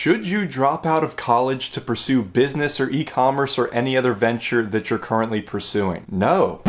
Should you drop out of college to pursue business or e-commerce or any other venture that you're currently pursuing? No.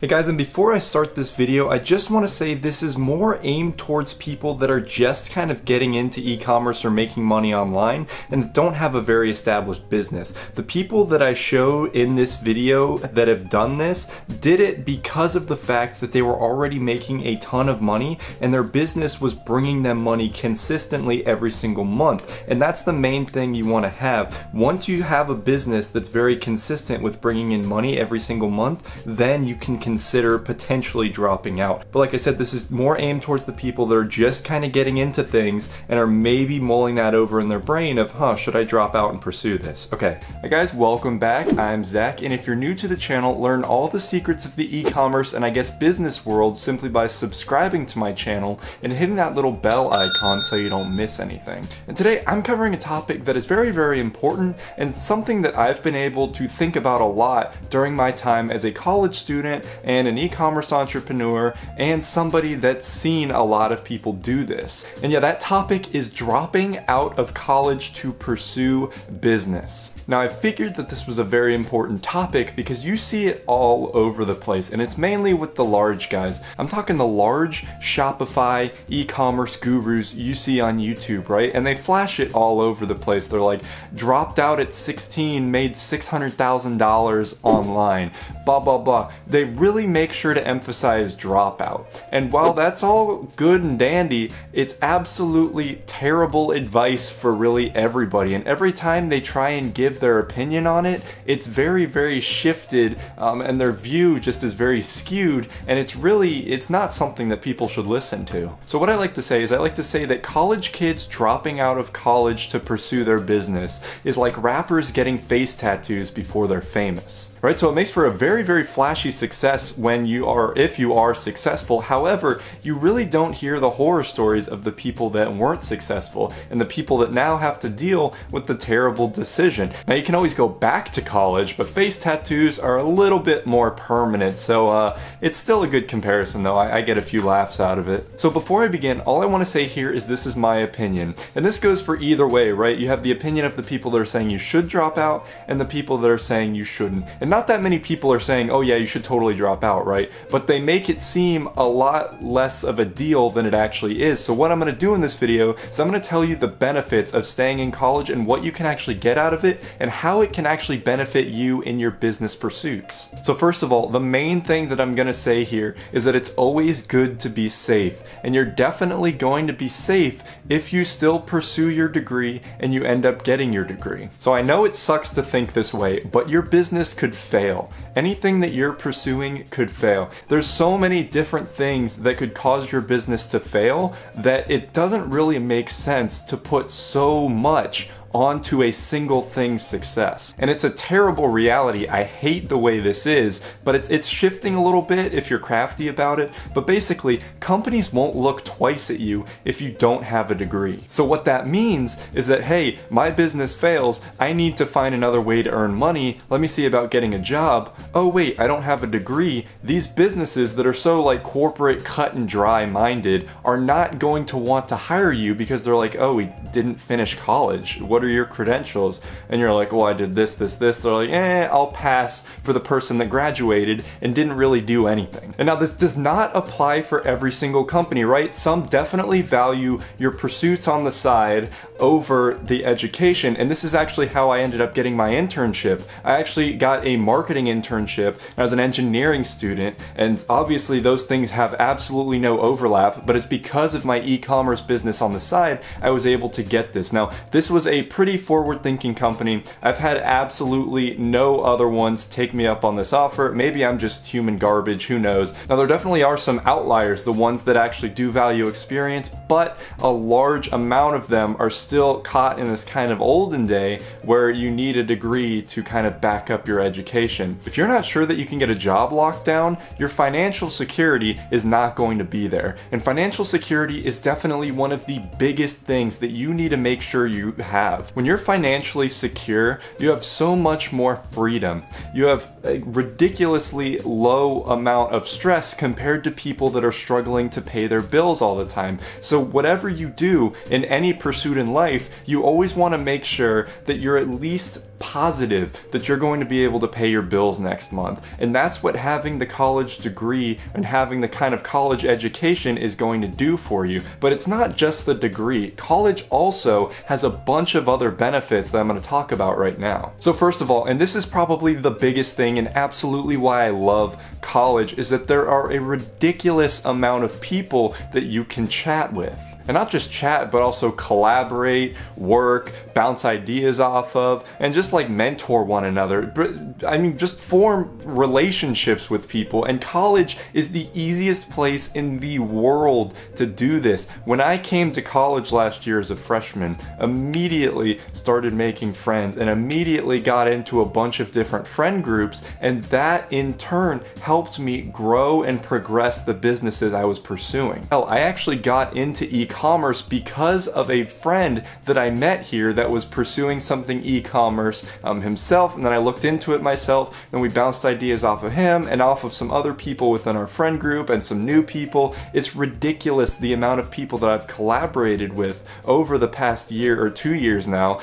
Hey guys, and before I start this video, I just want to say this is more aimed towards people that are just kind of getting into e-commerce or making money online and don't have a very established business. The people that I show in this video that have done this did it because of the fact that they were already making a ton of money and their business was bringing them money consistently every single month. And that's the main thing you want to have. Once you have a business that's very consistent with bringing in money every single month, then you can consider potentially dropping out. But like I said, this is more aimed towards the people that are just kind of getting into things and are maybe mulling that over in their brain of, should I drop out and pursue this? Okay, hi guys, welcome back. I'm Zach, and if you're new to the channel, learn all the secrets of the e-commerce and I guess business world simply by subscribing to my channel and hitting that little bell icon so you don't miss anything. And today I'm covering a topic that is very, very important and something that I've been able to think about a lot during my time as a college student and an e-commerce entrepreneur and somebody that's seen a lot of people do this. And yeah, that topic is dropping out of college to pursue business. Now, I figured that this was a very important topic because you see it all over the place, and it's mainly with the large guys. I'm talking the large Shopify e-commerce gurus you see on YouTube, right? And they flash it all over the place. They're like, dropped out at 16, made $600,000 online, blah, blah, blah. They really make sure to emphasize dropout. And while that's all good and dandy, it's absolutely terrible advice for really everybody. And every time they try and give their opinion on it, it's very, very shifted, and their view just is very skewed, and it's not something that people should listen to. So what I like to say is that college kids dropping out of college to pursue their business is like rappers getting face tattoos before they're famous. Right, so it makes for a very, very flashy success if you are successful. However, you really don't hear the horror stories of the people that weren't successful and the people that now have to deal with the terrible decision. Now, you can always go back to college, but face tattoos are a little bit more permanent, so it's still a good comparison though. I get a few laughs out of it. So before I begin, all I want to say here is this is my opinion, and this goes for either way, right? You have the opinion of the people that are saying you should drop out and the people that are saying you shouldn't. And not that many people are saying, oh yeah, you should totally drop out, right? But they make it seem a lot less of a deal than it actually is. So what I'm going to do in this video is I'm going to tell you the benefits of staying in college and what you can actually get out of it and how it can actually benefit you in your business pursuits. So first of all, the main thing that I'm going to say here is that it's always good to be safe, and you're definitely going to be safe if you still pursue your degree and you end up getting your degree. So I know it sucks to think this way, but your business could fail. Anything that you're pursuing could fail. There's so many different things that could cause your business to fail that it doesn't really make sense to put so much onto a single thing's success. And it's a terrible reality. I hate the way this is, but it's shifting a little bit if you're crafty about it. But basically, companies won't look twice at you if you don't have a degree. So what that means is that, hey, my business fails, I need to find another way to earn money. Let me see about getting a job. Oh wait, I don't have a degree. These businesses that are so like corporate cut and dry minded are not going to want to hire you because they're like, oh, we didn't finish college. What are your credentials? And you're like, well, I did this. They're like, I'll pass for the person that graduated and didn't really do anything. And now this does not apply for every single company, right? Some definitely value your pursuits on the side over the education. And this is actually how I ended up getting my internship. I actually got a marketing internship as an engineering student. And obviously those things have absolutely no overlap, but it's because of my e-commerce business on the side, I was able to get this. Now, this was a pretty forward-thinking company. I've had absolutely no other ones take me up on this offer. Maybe I'm just human garbage, who knows. Now, there definitely are some outliers, the ones that actually do value experience, but a large amount of them are still caught in this kind of olden day where you need a degree to kind of back up your education. If you're not sure that you can get a job locked down, your financial security is not going to be there. And financial security is definitely one of the biggest things that you need to make sure you have. have. When you're financially secure, you have so much more freedom. You have a ridiculously low amount of stress compared to people that are struggling to pay their bills all the time. So whatever you do in any pursuit in life, you always want to make sure that you're at least positive that you're going to be able to pay your bills next month. And that's what having the college degree and having the kind of college education is going to do for you. But it's not just the degree. College also has a bunch of other benefits that I'm going to talk about right now. So first of all, and this is probably the biggest thing and absolutely why I love college, is that there are a ridiculous amount of people that you can chat with. And not just chat, but also collaborate, work, bounce ideas off of, and just like mentor one another. I mean, just form relationships with people. And college is the easiest place in the world to do this. When I came to college last year as a freshman, immediately started making friends and immediately got into a bunch of different friend groups. And that in turn helped me grow and progress the businesses I was pursuing. Hell, I actually got into e-commerce because of a friend that I met here that was pursuing something e-commerce himself, and then I looked into it myself, and we bounced ideas off of him and off of some other people within our friend group and some new people. It's ridiculous the amount of people that I've collaborated with over the past year or 2 years now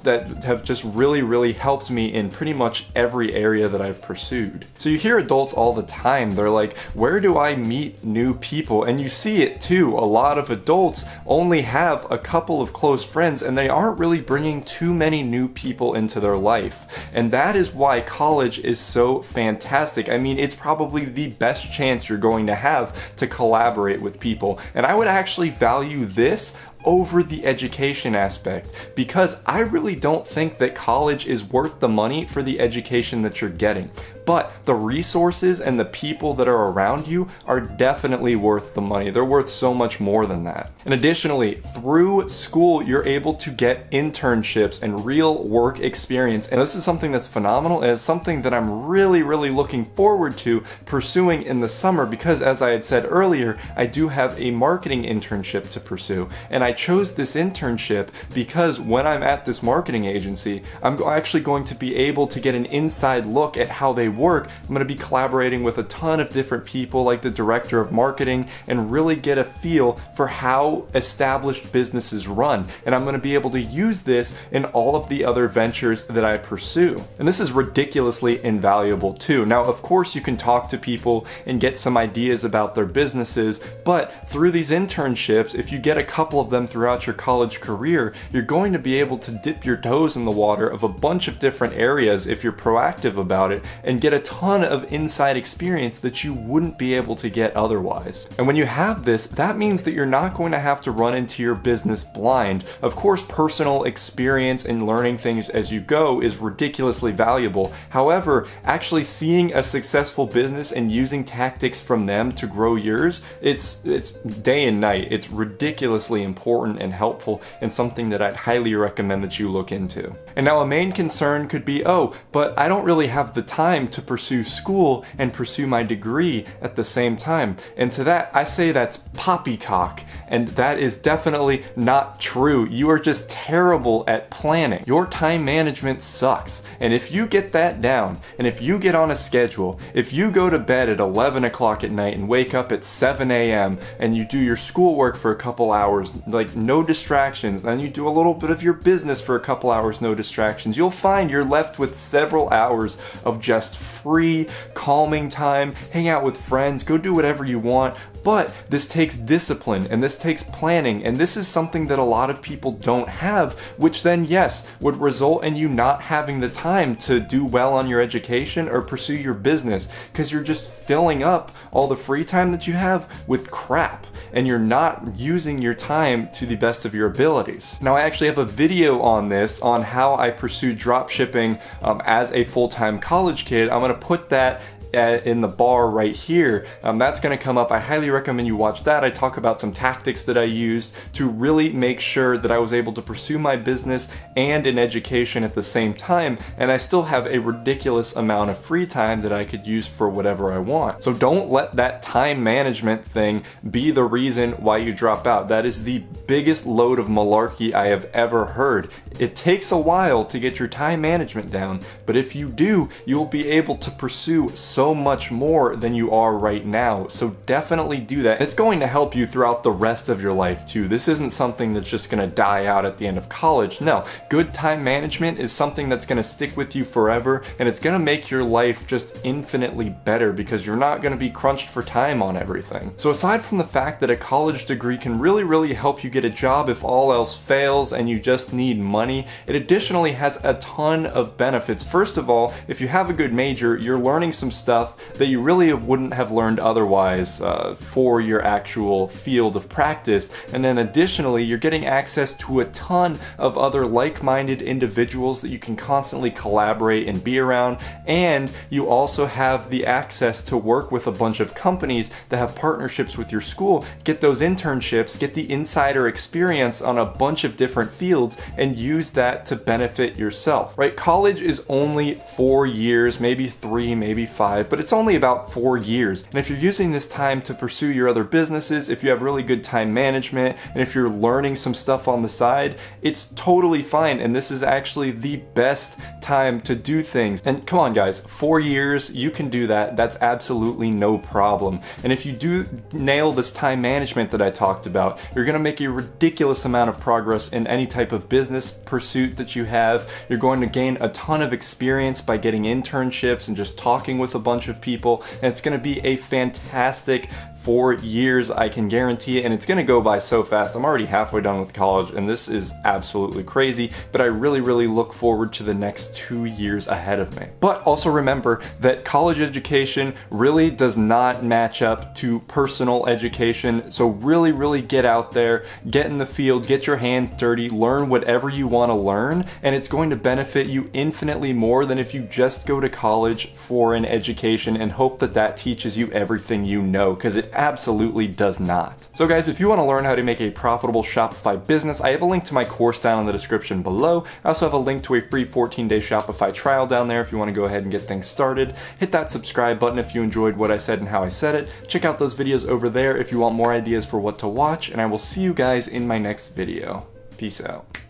that have just really helped me in pretty much every area that I've pursued. So you hear adults all the time, they're like, where do I meet new people? And you see it too. A lot of adults only have a couple of close friends and they aren't really bringing too many new people into their life. And that is why college is so fantastic. I mean, it's probably the best chance you're going to have to collaborate with people. And I would actually value this over the education aspect, because I really don't think that college is worth the money for the education that you're getting. But the resources and the people that are around you are definitely worth the money. They're worth so much more than that. And additionally, through school, you're able to get internships and real work experience. And this is something that's phenomenal, and it's something that I'm really looking forward to pursuing in the summer, because as I had said earlier, I do have a marketing internship to pursue. And I chose this internship because when I'm at this marketing agency, I'm actually going to be able to get an inside look at how they work. I'm going to be collaborating with a ton of different people like the director of marketing and really get a feel for how established businesses run. And I'm going to be able to use this in all of the other ventures that I pursue. And this is ridiculously invaluable too. Now, of course, you can talk to people and get some ideas about their businesses, but through these internships, if you get a couple of them throughout your college career, you're going to be able to dip your toes in the water of a bunch of different areas if you're proactive about it, and get a ton of inside experience that you wouldn't be able to get otherwise. And when you have this, that means that you're not going to have to run into your business blind. Of course, personal experience and learning things as you go is ridiculously valuable. However, actually seeing a successful business and using tactics from them to grow yours, it's day and night. It's ridiculously important and helpful, and something that I'd highly recommend that you look into. And now a main concern could be, oh, but I don't really have the time to pursue school and pursue my degree at the same time. And to that, I say that's poppycock, and that is definitely not true. You are just terrible at planning. Your time management sucks. And if you get that down, and if you get on a schedule, if you go to bed at 11 o'clock at night and wake up at 7 a.m. and you do your schoolwork for a couple hours, like no distractions, then you do a little bit of your business for a couple hours, no distractions, you'll find you're left with several hours of just free, calming time, hang out with friends, go do whatever you want. But this takes discipline, and this takes planning, and this is something that a lot of people don't have, which then, yes, would result in you not having the time to do well on your education or pursue your business, because you're just filling up all the free time that you have with crap, and you're not using your time to the best of your abilities. Now, I actually have a video on this, on how I pursued dropshipping as a full-time college kid. I'm going to put that in the bar right here. That's going to come up. I highly recommend you watch that. I talk about some tactics that I used to really make sure that I was able to pursue my business and an education at the same time, and I still have a ridiculous amount of free time that I could use for whatever I want. So don't let that time management thing be the reason why you drop out. That is the biggest load of malarkey I have ever heard. It takes a while to get your time management down, but if you do, you'll be able to pursue so much more than you are right now. So definitely do that. It's going to help you throughout the rest of your life too. This isn't something that's just gonna die out at the end of college. No, good time management is something that's gonna stick with you forever, and it's gonna make your life just infinitely better because you're not gonna be crunched for time on everything. So aside from the fact that a college degree can really help you get a job if all else fails and you just need money, it additionally has a ton of benefits. First of all, if you have a good major, you're learning some stuff that you really wouldn't have learned otherwise for your actual field of practice. And then additionally, you're getting access to a ton of other like-minded individuals that you can constantly collaborate and be around, and you also have the access to work with a bunch of companies that have partnerships with your school, get those internships, get the insider experience on a bunch of different fields, and use that to benefit yourself, right? College is only 4 years, maybe 3, maybe 5, but it's only about 4 years. And if you're using this time to pursue your other businesses, if you have really good time management, and if you're learning some stuff on the side, it's totally fine. And this is actually the best time to do things. And come on guys, 4 years, you can do that. That's absolutely no problem. And if you do nail this time management that I talked about, you're gonna make a ridiculous amount of progress in any type of business pursuit that you have. You're going to gain a ton of experience by getting internships and just talking with a bunch of people, and it's gonna be a fantastic 4 years, I can guarantee it, and it's gonna go by so fast. I'm already halfway done with college, and this is absolutely crazy, but I really look forward to the next 2 years ahead of me. But also remember that college education really does not match up to personal education, so really get out there, get in the field, get your hands dirty, learn whatever you wanna learn, and it's going to benefit you infinitely more than if you just go to college for an education and hope that that teaches you everything you know, because it absolutely does not. So guys, if you want to learn how to make a profitable Shopify business, I have a link to my course down in the description below. I also have a link to a free 14-day Shopify trial down there if you want to go ahead and get things started. Hit that subscribe button if you enjoyed what I said and how I said it. Check out those videos over there if you want more ideas for what to watch, and I will see you guys in my next video. Peace out.